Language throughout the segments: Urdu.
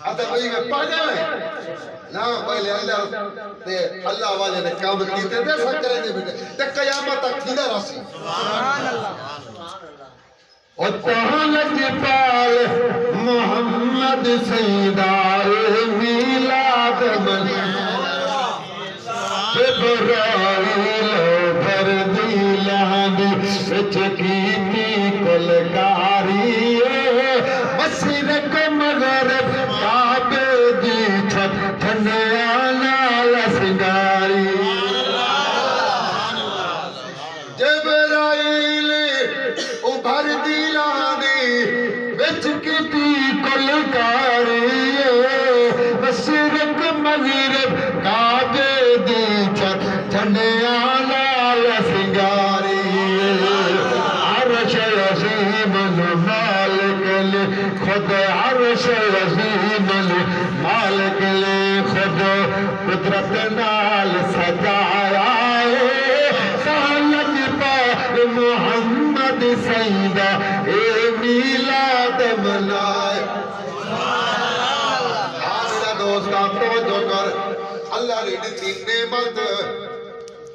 اتے بھئی میں پڑھ جائیں نا پہلے اللہ والے نے کام کیتے دے سکرے دے بیٹے تے قیامت تک تھی دا راسی اور تہلک پال محمد سیدار میلاد من جبرائیل بردی لہنی چکیتی کلکاری مشرق مغرب کعبے دی چھت ٹھنڈیا نال سنگاری جبرائیل ابھر دی لہنی چکیتی کلکاری مشرق مغرب کعبے دی چھت ٹھنڈیا نال سنگاری عرش عظیم مالک لے خود عرش عظیم مالک لے خود قدرت نال سجایا سالت پاک محمد سیدہ اے میلاد منائے دوست آپ توجہ کر اللہ نے دیتی نعمت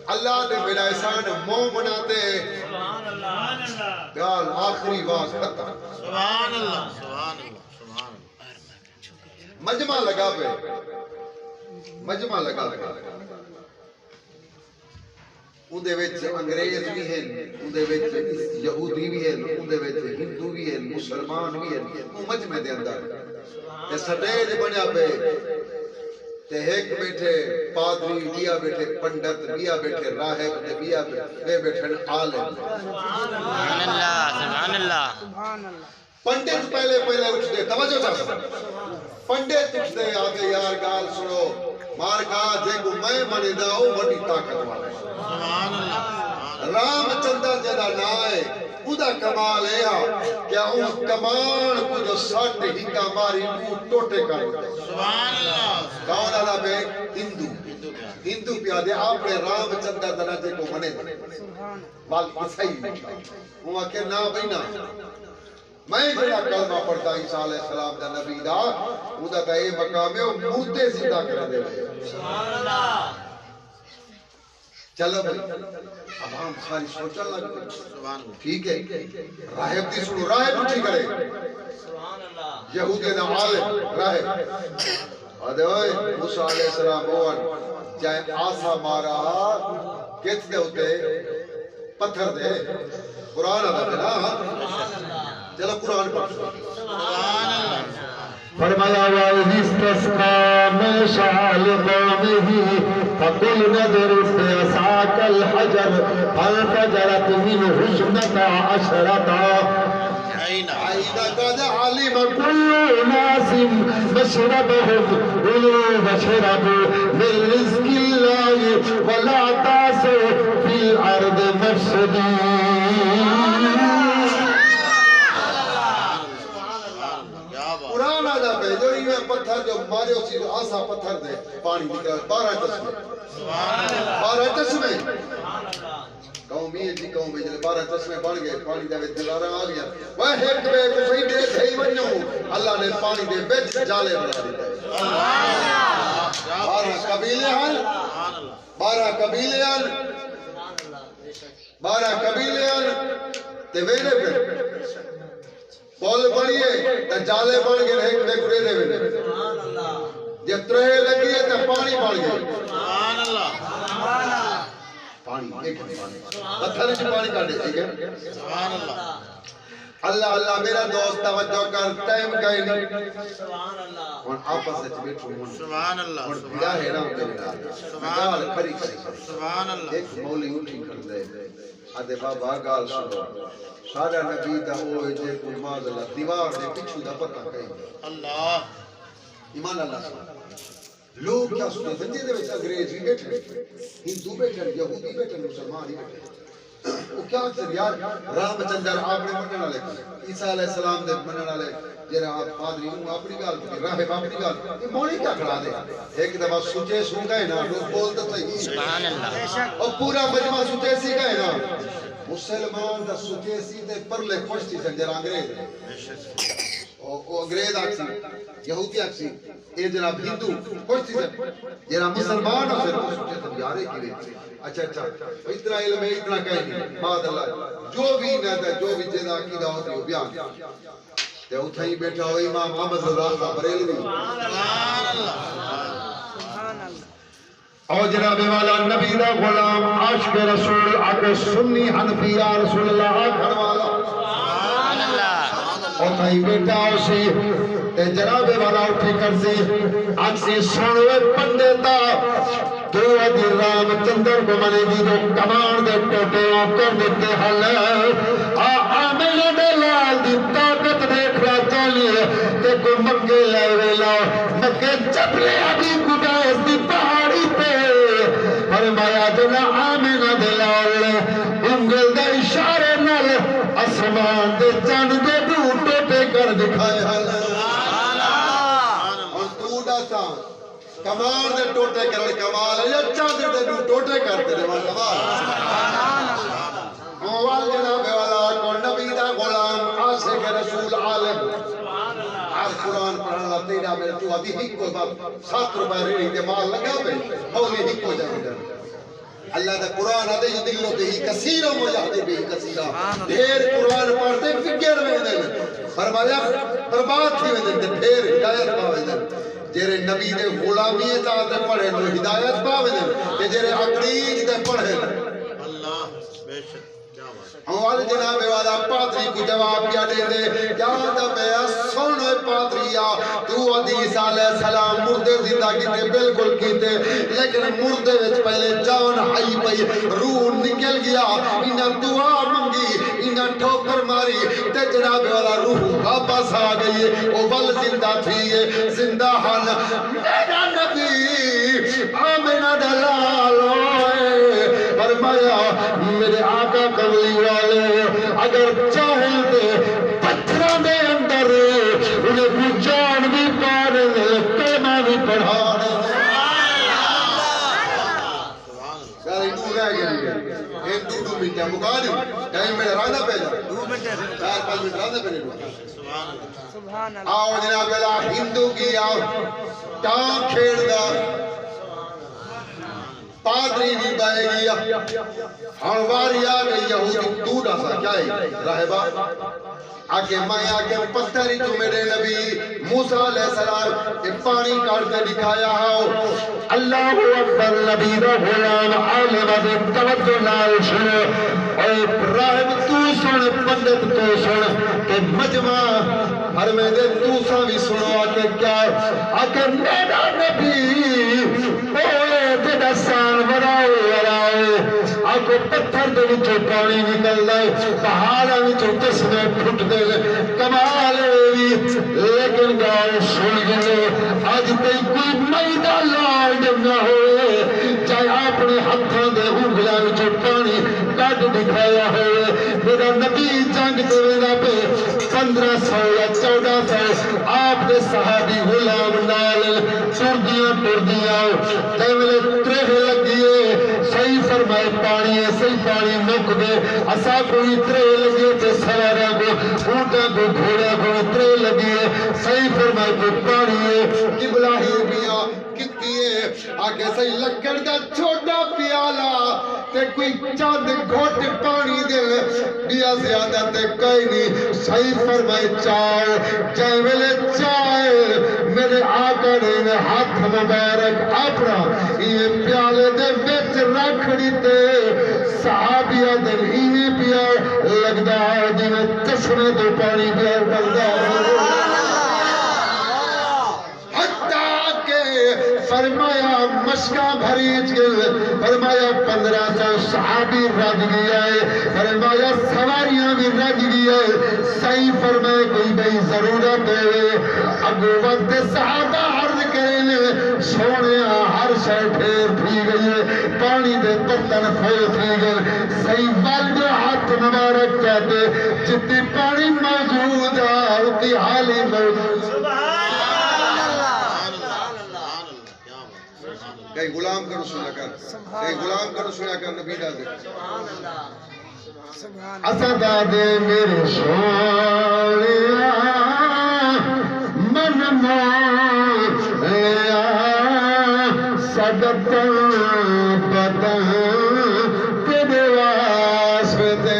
اللہ نے میرا احسان مومنا دے بیان آخری واز ختم سبحان اللہ سبحان اللہ مجمع لگا پہ مجمع لگا اندے وچ انگریز بھی ہیں اندے وچ یہودی بھی ہیں اندے وچ ہندو بھی ہیں مسلمان بھی ہیں مجمع دے اندر تے سٹیج بنیا پہ تے ایک بیٹھے پادری بیا بیٹھے پنڈت بیا بیٹھے راہب تے بیا بیٹھے عالم سبحان اللہ پنڈت پہلے اٹھ دے توجہ چاہتا پنڈت اٹھ دے آگے یار گال سنو مار کہا جے کو میں منے دا ہو وڈی طاقت والا سبحان اللہ رام چندر جدا نائے ادا کمال ہے کیا ان کمان کو جو ساٹھ ہی کا ماری کو ٹوٹے کر سبحان اللہ کون آدھا بے ہندو پیادے آپ نے رام چندر دناجے کو منے بلکہ صحیح وہ آکے نا بینا میں جڑا کلمہ پڑھتا عیسیٰ علیہ السلام دا نبی دا ادا کا یہ مقام ہے وہ مودے زندہ کر دے سبحان اللہ چلو بھئی اب ہم ساری سوچا لگتے سبحان اللہ ٹھیک ہے راہب دی سنو راہب اٹھی کرے سبحان اللہ یہودی دا عالم راہب آدھے ہوئے موسیٰ علیہ السلام بوان جائے آسا مارا کہتے دے ہوتے پتھر دے قرآن آدھا دے نا چلو قرآن پڑھ سبحان اللہ فرمایا وَإِذِ اسْتَسْقَىٰ مُوسَىٰ لِقَوْمِهِ فَقُلْ اضْرِب بِّعَصَاكَ الْحَجَرَ فَانفَجَرَتْ مِنْهُ اثْنَتَا عَشْرَةَ عَيْنًا قَدْ عَلِمَ كُلُّ أُنَاسٍ مَشْرَبَهُمْ كُلُوا وَاشْرَبُوا مِن رِّزْقِ اللَّهِ وَلَا تَعْثَوْا فِي الْأَرْضِ مُفْسِدِينَ قرآن آدھا پہ جو یہ پتھر جو مارے اسی جو آسا پتھر دے پانی نکل 12 چشمے 12 چشمے قومی ہے جی قومی جلے 12 چشمے بڑھ گئے پانی دے وچ دلارہ آ گیا وہ ایک بے کو صحیح دے صحیح بنیوں اللہ نے پانی دے وچ جالے بنا دیتا ہے 12 قبیلے ہیں 12 قبیلے ہیں 12 قبیلے ہیں تے ویلے پہ بول بڑھئے تا جالے بڑھ گئے ایک دے گڑے دے ویلے جب ترہے لگی ہے تا پانی بڑھ گئے سبحان اللہ پانی ایک پانی پتھر سے پانی کاٹے ٹھیک ہے سبحان اللہ اللہ میرا دوست توجہ کر ٹائم گئے نہیں سبحان اللہ اور آپس سے بیٹھو ہوں سبحان اللہ اور بھیڑا ہے نا میرے نال گال کھری سبحان اللہ ایک مولی اٹھی کر دے آدھے بابا گال سنو سارا نبی دا ہوئے جے کو ماذ اللہ دیوار دے پچھو دا پتہ کہیں اللہ ایمان اللہ سن لوگ کیا سنے زندگی دے وچ انگریز بھی بیٹھے ہندو بیٹھے یہودی بیٹھے مسلمان ہی بیٹھے وہ کیا اکثر یار رام چندر آپ نے منن والے عیسیٰ علیہ السلام دے منن والے جڑا آپ پادری ہوں اپنی گل کی راہب اپنی گل یہ مونی کیا کھڑا دے ایک دفعہ سوچے سن گئے نا لوگ بولتے صحیح سبحان اللہ اور پورا مجمع سوچے سی گئے نا مسلمان دا سوچے سی تے پرلے خوش تھی سنجر انگریز انگریز آکسی یہودی آکسی اے جناب ہندو خوش تھی سب جناب مسلمان ہو سر سوچے تھے یارے کی وے اچھا اتنا علم ہے اتنا کہیں نہیں ماد اللہ جو بھی نہ جو بھی جیدہ عقیدہ ہوتی ہو بیان تے اتھائی بیٹھا ہو امام محمد رضا صاحب بریلوی اور جناب والا نبی دا غلام عاشق رسول آکے سنی حنفی یا رسول اللہ آکھن والا اور تھائی بیٹا اسی تے جناب والا اٹھے کر سی آکسی سنوے پندے تا تو ادھی رام چندر کو منی دی جو کمان دے ٹوٹے کر دیتے حل آمین دے لال دی طاقت دیکھ رہا چاہیے تے کو مکے لے ویلا مکے چپلے ابھی گڈاس دی پہاڑی پہ فرمایا جنا آمین دے لال انگل دے اشارے نال اسمان دے چند دے ٹوٹے کر دکھائے حل اور تو ڈاسا کمال دے ٹوٹے کرنے کمال ہے یا چاندر دے ٹوٹے کرتے دے کمال موال جناب والا کو نبی دا غلام عاشق رسول عالم آج قرآن پڑھنا تیرا میرے تو ابھی ہی کوئی بات 7 روپے ریڑی کے مال لگا بے ہولی ہی کو جائے اللہ دا قرآن آدھے جو دلوں دے ہی کثیرہ مجاہدے بے ہی کثیرہ دھیر قرآن پڑھتے فکر میں دے فرمایا برباد تھی میں دے دھیر ہدایت پاوے دے جیرے نبی دے غلامی اتاعت پڑھے نو ہدایت پاوے دے کہ جیرے عقیج دے پڑھے اللہ بے شک ہمارے جناب والا پادری کو جواب کیا دے دے یاد بیا سنو پادریا تو عیسیٰ علیہ السلام مردے زندہ کیتے بالکل کیتے لیکن مردے وچ پہلے جان ہائی پئی روح نکل گیا انہاں دعا منگی انہاں ٹھوکر ماری تے جناب والا روح واپس آ گئی او ول زندہ تھی زندہ حال میرا نبی آمینہ دلال فرمایا میرے آقا قبلی والے اگر چاہیں دے پتھروں دے اندر انہیں بجان بھی پانے دے کلمہ بھی پڑھانے سارے دو رہ گئے ایک دو منٹا مکانی ٹائم میں رانا پہلا 2 منٹ 4-5 منٹ رانا پہلے آؤ جناب اللہ ہندو کی آؤ ٹانگ کھیڑ دا پادری بھی بائے گیا ہنواری آگئی یہودی دودھا سا کیا ہے راہبہ آکے میں آکے پتھری تو میرے نبی موسیٰ علیہ السلام ایک پانی کارتے دکھایا ہاں اللہ اکبر نبی دا غلام عالم دے توجہ نال سنو اے راہب تو سن پندت تو سن کہ مجمع ہر میں دے تو سا بھی سنو آکے کیا آکے میرا نبی تیرا سان وراؤ آکو پتھر دے وچوں پانی نکل دائے پہاڑا وچوں قسمے پھٹ دے کمال بھی لیکن گاؤں سن گئے آج تے کوئی میدہ لال نہ ہوئے چاہے اپنے ہتھاں دے انگلیاں وچوں پانی کٹ دکھایا ہوئے میرا نبی جنگ دے ویلا پہ 1500 یا 1400 آپ دے صحابی غلام نال ٹردیاں جیوے ترہ لگیے صحیح فرمائے پانی ہے صحیح پانی مک دے اسا کوئی ترہ لگیے تے سوارا کو اونٹا کو گھوڑا کو ترہ لگیے صحیح فرمائے کو پانی ہے قبلہ ہی بیا کتی ہے آگے صحیح لکڑ دا چھوٹا پیالا تے کوئی چاند گھوٹ پانی دے بیا زیادہ تے کئی نہیں صحیح فرمائے چائے جیوے چائے میرے آقا نے ہاتھ مبارک اپنا یہ پیالے دے بیچ رکھ دیتے صحابیہ دن ہی پیا لگدا جی میں چشمے تو پانی پیا لگدا حتیٰ کہ فرمایا مشکا بھریج گئے فرمایا 1500 صحابی رج گیا ہے فرمایا سواریاں بھی رج گیا ہے صحیح فرمائے کوئی بھئی ضرورت ہے ابو وقت صحابہ عرض کرنے سونے ہر شے ٹھیر تھی گئی ہے پانی دے برتن پھول تھی گئے صحیح والد ہاتھ مبارک کہتے جتنی پانی موجود ہے اتی حالی موجود کئی غلام کرو سنا کر کئی غلام کرو سنا کر نبی دا دے اسدہ دے میرے سوڑیاں بتا بتا تیرے واسطے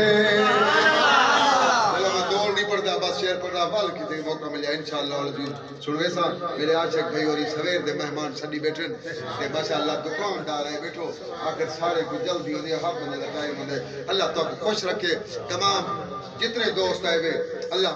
دوڑ نہیں پڑتا بس شعر پڑھنا بل کسی موقع ملیا انشاءاللہ العزیز سنوے سا میرے عاشق بھائی اور سویر دے مہمان سڈی بیٹھے تے ماشاءاللہ دکاندار ہے بیٹھو آخر سارے کو جلدی ہوندے ہر بندے دا ٹائم ہوندے اللہ تو خوش رکھے تمام جتنے دوست آئے ہوئے اللہ